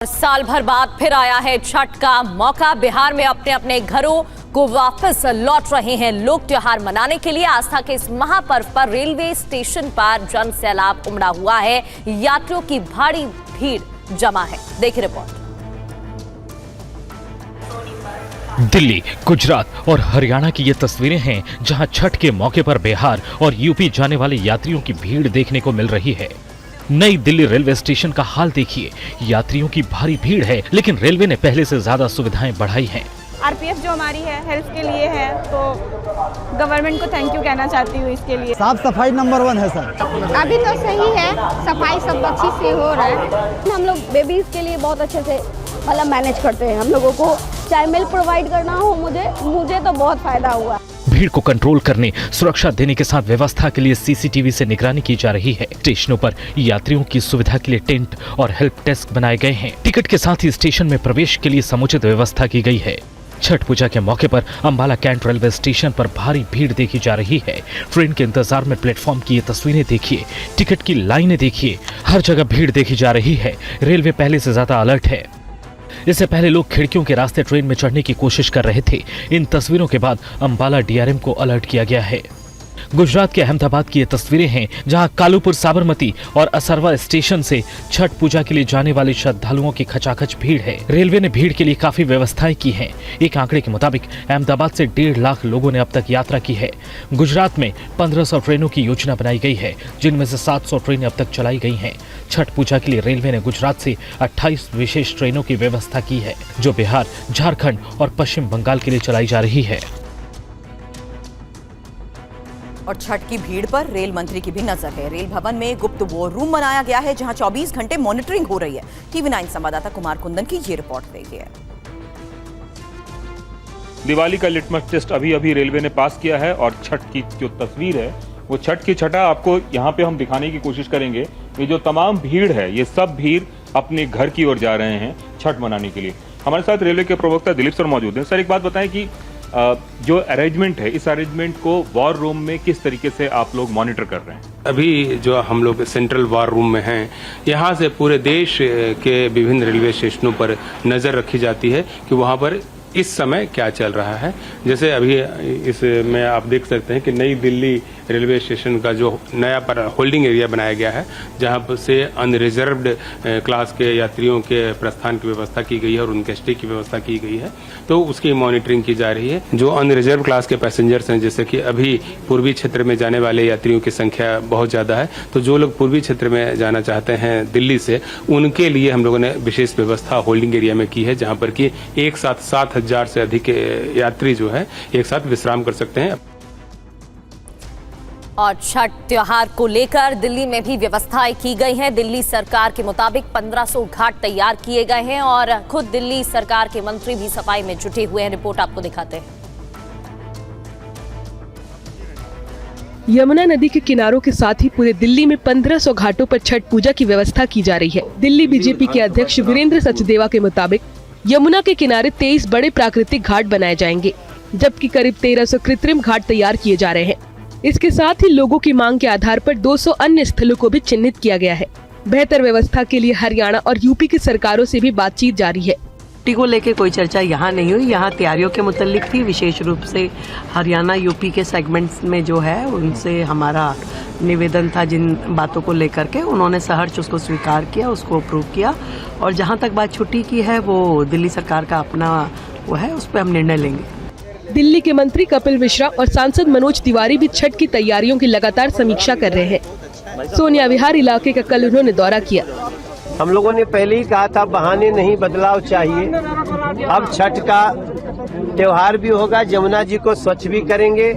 साल भर बाद फिर आया है छठ का मौका। बिहार में अपने अपने घरों को वापस लौट रहे हैं लोग त्योहार मनाने के लिए। आस्था के इस महापर्व पर रेलवे स्टेशन पर जन सैलाब उमड़ा हुआ है। यात्रियों की भारी भीड़ जमा है। देखिए रिपोर्ट। दिल्ली, गुजरात और हरियाणा की ये तस्वीरें हैं जहां छठ के मौके पर बिहार और यूपी जाने वाले यात्रियों की भीड़ देखने को मिल रही है। नई दिल्ली रेलवे स्टेशन का हाल देखिए। यात्रियों की भारी भीड़ है, लेकिन रेलवे ने पहले से ज्यादा सुविधाएं बढ़ाई हैं। आरपीएफ जो हमारी है हेल्थ के लिए है, तो गवर्नमेंट को थैंक यू कहना चाहती हूँ इसके लिए। साफ सफाई नंबर 1 है सर। अभी तो सही है, सफाई सब अच्छी से हो रहा है। हम लोग बेबीज के लिए बहुत अच्छे से मतलब मैनेज करते हैं। हम लोगों को चाहे मिल्क प्रोवाइड करना हो, मुझे तो बहुत फायदा हुआ। भीड़ को कंट्रोल करने, सुरक्षा देने के साथ व्यवस्था के लिए सीसीटीवी से निगरानी की जा रही है। स्टेशनों पर यात्रियों की सुविधा के लिए टेंट और हेल्प डेस्क बनाए गए हैं। टिकट के साथ ही स्टेशन में प्रवेश के लिए समुचित व्यवस्था की गई है। छठ पूजा के मौके पर अंबाला कैंट रेलवे स्टेशन पर भारी भीड़ देखी जा रही है। ट्रेन के इंतजार में प्लेटफॉर्म की ये तस्वीरें देखिए, टिकट की लाइनें देखिए, हर जगह भीड़ देखी जा रही है। रेलवे पहले से ज्यादा अलर्ट है। इससे पहले लोग खिड़कियों के रास्ते ट्रेन में चढ़ने की कोशिश कर रहे थे। इन तस्वीरों के बाद अंबाला डीआरएम को अलर्ट किया गया है। गुजरात के अहमदाबाद की ये तस्वीरें हैं जहां कालूपुर, साबरमती और असरवा स्टेशन से छठ पूजा के लिए जाने वाले श्रद्धालुओं की खचाखच भीड़ है। रेलवे ने भीड़ के लिए काफी व्यवस्थाएं की हैं। एक आंकड़े के मुताबिक अहमदाबाद से 1.5 लाख लोगों ने अब तक यात्रा की है। गुजरात में 1500 ट्रेनों की योजना बनाई गई है, जिनमें से 700 ट्रेनें अब तक चलाई गई हैं। छठ पूजा के लिए रेलवे ने गुजरात से 28 विशेष ट्रेनों की व्यवस्था की है, जो बिहार, झारखंड और पश्चिम बंगाल के लिए चलाई जा रही है। और छठ की भीड़ पर रेल मंत्री की भी नजर है। रेल भवन में गुप्त वॉर रूम बनाया गया है, जहां 24 घंटे मॉनिटरिंग हो रही है। टीवी 9 संवाददाता कुमार कुंदन की ये रिपोर्ट देखिए। दिवाली का लिटमस टेस्ट अभी रेलवे ने पास किया है और छठ की जो तस्वीर है वो छठ की छठा आपको यहाँ पे हम दिखाने की कोशिश करेंगे। ये जो तमाम भीड़ है, ये सब भीड़ अपने घर की ओर जा रहे हैं छठ मनाने के लिए। हमारे साथ रेलवे के प्रवक्ता दिलीप सर मौजूद हैं। सर, एक बात बताएं कि जो अरेंजमेंट है, इस अरेंजमेंट को वॉर रूम में किस तरीके से आप लोग मॉनिटर कर रहे हैं? अभी जो हम लोग सेंट्रल वॉर रूम में हैं, यहाँ से पूरे देश के विभिन्न रेलवे स्टेशनों पर नज़र रखी जाती है कि वहाँ पर इस समय क्या चल रहा है। जैसे अभी इसमें आप देख सकते हैं कि नई दिल्ली रेलवे स्टेशन का जो नया पर होल्डिंग एरिया बनाया गया है, जहां से अनरिजर्व्ड क्लास के यात्रियों के प्रस्थान की व्यवस्था की गई है और उनके स्टे की व्यवस्था की गई है, तो उसकी मॉनिटरिंग की जा रही है। जो अनरिजर्व क्लास के पैसेंजर्स हैं, जैसे कि अभी पूर्वी क्षेत्र में जाने वाले यात्रियों की संख्या बहुत ज़्यादा है, तो जो लोग पूर्वी क्षेत्र में जाना चाहते हैं दिल्ली से, उनके लिए हम लोगों ने विशेष व्यवस्था होल्डिंग एरिया में की है, जहाँ पर कि एक साथ 7,000 से अधिक यात्री जो है एक साथ विश्राम कर सकते हैं। और छठ त्योहार को लेकर दिल्ली में भी व्यवस्थाएं की गई हैं। दिल्ली सरकार के मुताबिक 1500 घाट तैयार किए गए हैं और खुद दिल्ली सरकार के मंत्री भी सफाई में जुटे हुए हैं। रिपोर्ट आपको दिखाते हैं। यमुना नदी के किनारों के साथ ही पूरे दिल्ली में 1500 घाटों पर छठ पूजा की व्यवस्था की जा रही है। दिल्ली बीजेपी के अध्यक्ष वीरेंद्र सचदेवा के मुताबिक यमुना के किनारे 23 बड़े प्राकृतिक घाट बनाए जाएंगे, जबकि करीब 1300 कृत्रिम घाट तैयार किए जा रहे हैं। इसके साथ ही लोगों की मांग के आधार पर 200 अन्य स्थलों को भी चिन्हित किया गया है। बेहतर व्यवस्था के लिए हरियाणा और यूपी की सरकारों से भी बातचीत जारी है। छुट्टी को लेकर कोई चर्चा यहाँ नहीं हुई, यहाँ तैयारियों के मुतालिक थी। विशेष रूप से हरियाणा यूपी के सेगमेंट्स में जो है उनसे हमारा निवेदन था, जिन बातों को लेकर के उन्होंने सहर्ष उसको स्वीकार किया, उसको अप्रूव किया। और जहाँ तक बात छुट्टी की है, वो दिल्ली सरकार का अपना वो है, उस पर हम निर्णय लेंगे। दिल्ली के मंत्री कपिल मिश्रा और सांसद मनोज तिवारी भी छठ की तैयारियों की लगातार समीक्षा कर रहे हैं। सोनिया विहार इलाके का कल उन्होंने दौरा किया। हम लोगों ने पहले ही कहा था, बहाने नहीं, बदलाव चाहिए। अब छठ का त्योहार भी होगा, जमुना जी को स्वच्छ भी करेंगे